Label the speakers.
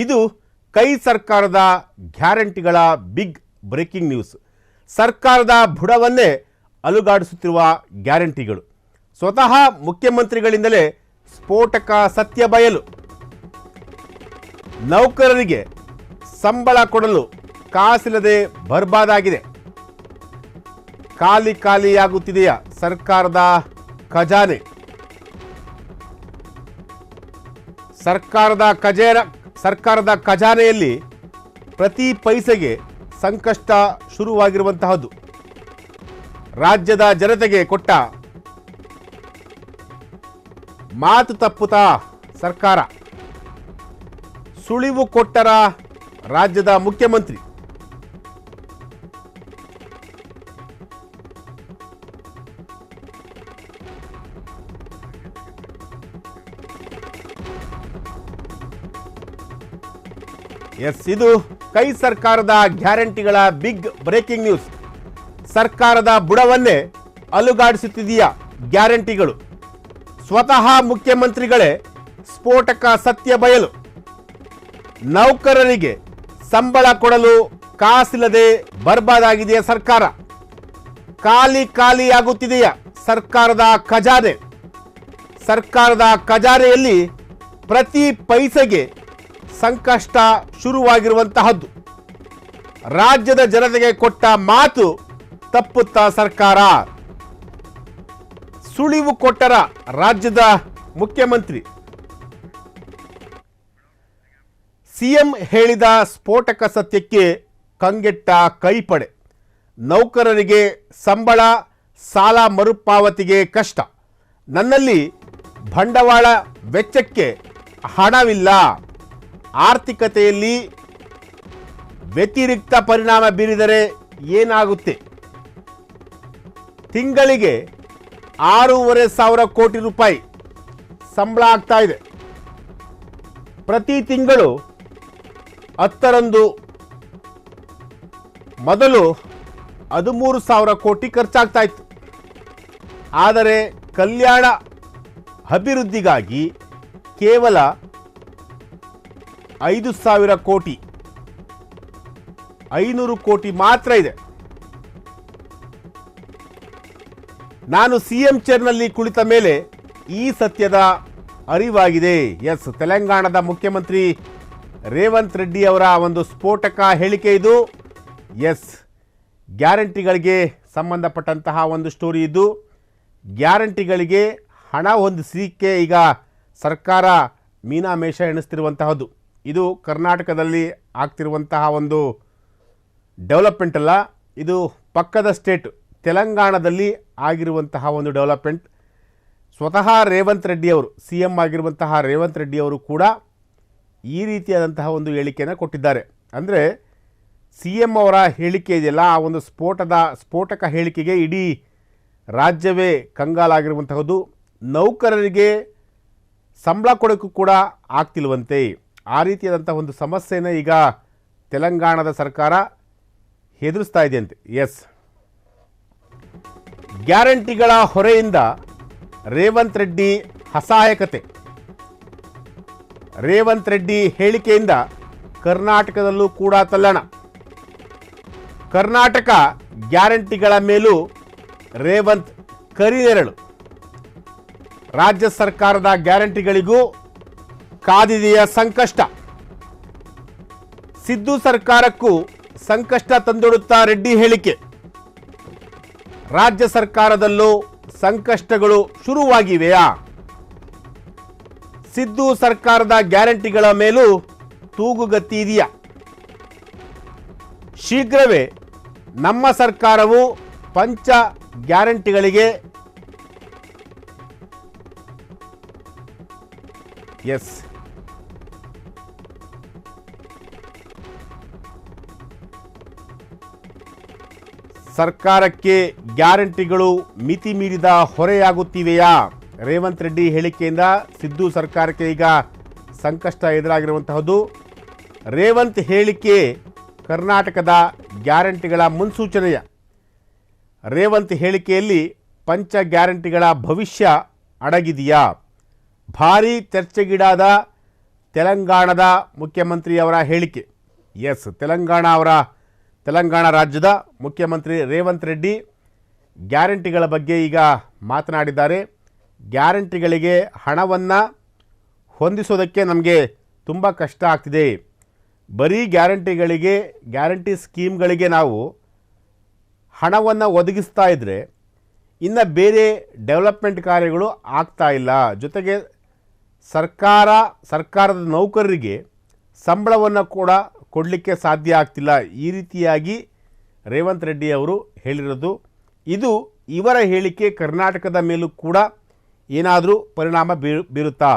Speaker 1: ಇದು ಕೈ ಸರ್ಕಾರದ ಗ್ಯಾರಂಟಿಗಳ ಬಿಗ್ ಬ್ರೇಕಿಂಗ್ ನ್ಯೂಸ್. ಸರ್ಕಾರದ ಬುಡವನ್ನೇ ಅಲುಗಾಡಿಸುತ್ತಿರುವ ಗ್ಯಾರಂಟಿಗಳು. ಸ್ವತಃ ಮುಖ್ಯಮಂತ್ರಿಗಳಿಂದಲೇ ಸ್ಫೋಟಕ ಸತ್ಯ ಬಯಲು. ನೌಕರರಿಗೆ ಸಂಬಳ ಕೊಡಲು ಕಾಸಿಲ್ಲದೆ ಬರ್ಬಾದಾಗಿದೆ. ಖಾಲಿಯಾಗುತ್ತಿದೆಯ ಸರ್ಕಾರದ ಖಜಾನೆ. ಸರ್ಕಾರದ ಖಜಾನೆಯಲ್ಲಿ ಪ್ರತಿ ಪೈಸೆಗೆ ಸಂಕಷ್ಟ ಶುರುವಾಗಿರುವಂತಹದ್ದು. ರಾಜ್ಯದ ಜನತೆಗೆ ಕೊಟ್ಟ ಮಾತು ತಪ್ಪುತ್ತಾ ಸರ್ಕಾರ. ಸುಳಿವು ಕೊಟ್ಟರ ರಾಜ್ಯದ ಮುಖ್ಯಮಂತ್ರಿ. ಇದು ಕೈ ಸರ್ಕಾರದ ಗ್ಯಾರಂಟಿಗಳ ಬಿಗ್ ಬ್ರೇಕಿಂಗ್ ನ್ಯೂಸ್. ಸರ್ಕಾರದ ಬುಡವನ್ನೇ ಅಲುಗಾಡಿಸುತ್ತಿದೆಯಾ ಗ್ಯಾರಂಟಿಗಳು. ಸ್ವತಃ ಮುಖ್ಯಮಂತ್ರಿಗಳೇ ಸ್ಫೋಟಕ ಸತ್ಯ ಬಯಲು. ನೌಕರರಿಗೆ ಸಂಬಳ ಕೊಡಲು ಕಾಸಿಲ್ಲದೆ ಬರ್ಬಾದಾಗಿದೆಯಾ ಸರ್ಕಾರ. ಖಾಲಿಯಾಗುತ್ತಿದೆಯಾ ಸರ್ಕಾರದ ಖಜಾನೆ. ಸರ್ಕಾರದ ಖಜಾನೆಯಲ್ಲಿ ಪ್ರತಿ ಪೈಸೆಗೆ ಸಂಕಷ್ಟ ಶುರುವಾಗಿರುವಂತಹದ್ದು. ರಾಜ್ಯದ ಜನತೆಗೆ ಕೊಟ್ಟ ಮಾತು ತಪ್ಪುತ್ತಾ ಸರ್ಕಾರ. ಸುಳಿವು ಕೊಟ್ಟರ ರಾಜ್ಯದ ಮುಖ್ಯಮಂತ್ರಿ. ಸಿಎಂ ಹೇಳಿದ ಸ್ಫೋಟಕ ಸತ್ಯಕ್ಕೆ ಕಂಗೆಟ್ಟ ಕೈಪಡೆ. ನೌಕರರಿಗೆ ಸಂಬಳ, ಸಾಲ ಮರುಪಾವತಿಗೆ ಕಷ್ಟ. ನನ್ನಲ್ಲಿ ಬಂಡವಾಳ ವೆಚ್ಚಕ್ಕೆ ಹಣವಿಲ್ಲ. ಆರ್ಥಿಕತೆಯಲ್ಲಿ ವ್ಯತಿರಿಕ್ತ ಪರಿಣಾಮ ಬೀರಿದರೆ ಏನಾಗುತ್ತೆ? ತಿಂಗಳಿಗೆ 6,500 ಕೋಟಿ ರೂಪಾಯಿ ಸಂಬಳ ಆಗ್ತಾ ಇದೆ. ಪ್ರತಿ ತಿಂಗಳು 10ರಂದು ಮೊದಲು 13,000 ಕೋಟಿ ಖರ್ಚಾಗ್ತಾ ಇತ್ತು. ಆದರೆ ಕಲ್ಯಾಣ ಅಭಿವೃದ್ಧಿಗಾಗಿ ಕೇವಲ 5,000 ಕೋಟಿ, 500 ಕೋಟಿ ಮಾತ್ರ ಇದೆ. ನಾನು ಸಿಎಂ ಚೇರ್ನಲ್ಲಿ ಕುಳಿತ ಮೇಲೆ ಈ ಸತ್ಯದ ಅರಿವಾಗಿದೆ. ತೆಲಂಗಾಣದ ಮುಖ್ಯಮಂತ್ರಿ ರೇವಂತ್ ರೆಡ್ಡಿ ಅವರ ಒಂದು ಸ್ಫೋಟಕ ಹೇಳಿಕೆ ಇದು. ಗ್ಯಾರಂಟಿಗಳಿಗೆ ಸಂಬಂಧಪಟ್ಟಂತಹ ಒಂದು ಸ್ಟೋರಿ ಇದು. ಗ್ಯಾರಂಟಿಗಳಿಗೆ ಹಣ ಹೊಂದಿಸಲಿಕ್ಕೆ ಈಗ ಸರ್ಕಾರ ಮೀನಾಮೇಷ ಎಣಿಸ್ತಿರುವಂತಹದ್ದು. ಇದು ಕರ್ನಾಟಕದಲ್ಲಿ ಆಗ್ತಿರುವಂತಹ ಒಂದು ಡೆವಲಪ್ಮೆಂಟ್ ಅಲ್ಲ, ಇದು ಪಕ್ಕದ ಸ್ಟೇಟ್ ತೆಲಂಗಾಣದಲ್ಲಿ ಆಗಿರುವಂತಹ ಒಂದು ಡೆವಲಪ್ಮೆಂಟ್. ಸ್ವತಃ ರೇವಂತ್ ರೆಡ್ಡಿ ಅವರು, ಸಿ ಎಂ ಆಗಿರುವಂತಹ ರೇವಂತ್ ರೆಡ್ಡಿ ಅವರು ಕೂಡ ಈ ರೀತಿಯಾದಂತಹ ಒಂದು ಹೇಳಿಕೆಯನ್ನು ಕೊಟ್ಟಿದ್ದಾರೆ. ಅಂದರೆ ಸಿ ಎಂ ಅವರ ಹೇಳಿಕೆ ಇದೆಯಲ್ಲ, ಆ ಒಂದು ಸ್ಫೋಟಕ ಹೇಳಿಕೆಗೆ ಇಡೀ ರಾಜ್ಯವೇ ಕಂಗಾಲಾಗಿರುವಂತಹದ್ದು. ನೌಕರರಿಗೆ ಸಂಬಳ ಕೊಡೋಕ್ಕೂ ಕೂಡ ಆಗ್ತಿಲ್ವಂತೆ. ಆ ರೀತಿಯಾದಂಥ ಒಂದು ಸಮಸ್ಯೆನ ಈಗ ತೆಲಂಗಾಣದ ಸರ್ಕಾರ ಎದುರಿಸ್ತಾ ಇದೆಯಂತೆ. ಗ್ಯಾರಂಟಿಗಳ ಹೊರೆಯಿಂದ ರೇವಂತ್ ರೆಡ್ಡಿ ಅಸಹಾಯಕತೆ. ರೇವಂತ್ ರೆಡ್ಡಿ ಹೇಳಿಕೆಯಿಂದ ಕರ್ನಾಟಕದಲ್ಲೂ ಕೂಡ ತಲ್ಲಣ. ಕರ್ನಾಟಕ ಗ್ಯಾರಂಟಿಗಳ ಮೇಲೂ ರೇವಂತ್ ಕರಿನೆರಳು. ರಾಜ್ಯ ಸರ್ಕಾರದ ಗ್ಯಾರಂಟಿಗಳಿಗೂ ಕಾದಿದೆಯ ಸಂಕಷ್ಟ. ಸಿದ್ದು ಸರ್ಕಾರಕ್ಕೂ ಸಂಕಷ್ಟ ತಂದೊಡುತ್ತಾ ರೆಡ್ಡಿ ಹೇಳಿಕೆ. ರಾಜ್ಯ ಸರ್ಕಾರದಲ್ಲೂ ಸಂಕಷ್ಟಗಳು ಶುರುವಾಗಿವೆಯಾ? ಸಿದ್ದು ಸರ್ಕಾರದ ಗ್ಯಾರಂಟಿಗಳ ಮೇಲೂ ತೂಗುಗತ್ತಿ ಇದೆಯಾ? ಶೀಘ್ರವೇ ನಮ್ಮ ಸರ್ಕಾರವು ಪಂಚ ಗ್ಯಾರಂಟಿಗಳಿಗೆ ಸರ್ಕಾರಕ್ಕೆ ಗ್ಯಾರಂಟಿಗಳು ಮಿತಿ ಮೀರಿದ ಹೊರೆಯಾಗುತ್ತಿವೆಯಾ? ರೇವಂತ್ ರೆಡ್ಡಿ ಹೇಳಿಕೆಯಿಂದ ಸಿದ್ದು ಸರ್ಕಾರಕ್ಕೆ ಈಗ ಸಂಕಷ್ಟ ಎದುರಾಗಿರುವಂತಹದ್ದು. ರೇವಂತ್ ಹೇಳಿಕೆ ಕರ್ನಾಟಕದ ಗ್ಯಾರಂಟಿಗಳ ಮುನ್ಸೂಚನೆಯ. ರೇವಂತ್ ಹೇಳಿಕೆಯಲ್ಲಿ ಪಂಚ ಗ್ಯಾರಂಟಿಗಳ ಭವಿಷ್ಯ ಅಡಗಿದೆಯಾ? ಭಾರೀ ಚರ್ಚೆಗೀಡಾದ ತೆಲಂಗಾಣದ ಮುಖ್ಯಮಂತ್ರಿಯವರ ಹೇಳಿಕೆ. ಎಸ್, ತೆಲಂಗಾಣ ರಾಜ್ಯದ ಮುಖ್ಯಮಂತ್ರಿ ರೇವಂತ್ ರೆಡ್ಡಿ ಗ್ಯಾರಂಟಿಗಳ ಬಗ್ಗೆ ಈಗ ಮಾತನಾಡಿದ್ದಾರೆ. ಗ್ಯಾರಂಟಿಗಳಿಗೆ ಹಣವನ್ನು ಹೊಂದಿಸೋದಕ್ಕೆ ನಮಗೆ ತುಂಬ ಕಷ್ಟ ಆಗ್ತಿದೆ. ಬರೀ ಗ್ಯಾರಂಟಿ ಸ್ಕೀಮ್ಗಳಿಗೆ ನಾವು ಹಣವನ್ನು ಒದಗಿಸ್ತಾ ಇದ್ದರೆ ಇನ್ನು ಬೇರೆ ಡೆವಲಪ್ಮೆಂಟ್ ಕಾರ್ಯಗಳು ಆಗ್ತಾ ಇಲ್ಲ. ಜೊತೆಗೆ ಸರ್ಕಾರದ ನೌಕರರಿಗೆ ಸಂಬಳವನ್ನು ಕೂಡ ಕೊಡಲಿಕ್ಕೆ ಸಾಧ್ಯ ಆಗ್ತಿಲ್ಲ. ಈ ರೀತಿಯಾಗಿ ರೇವಂತ್ ರೆಡ್ಡಿ ಅವರು ಹೇಳಿರೋದು. ಇದು ಇವರ ಹೇಳಿಕೆ ಕರ್ನಾಟಕದ ಮೇಲೂ ಕೂಡ ಏನಾದರೂ ಪರಿಣಾಮ ಬೀರುತ್ತಾ?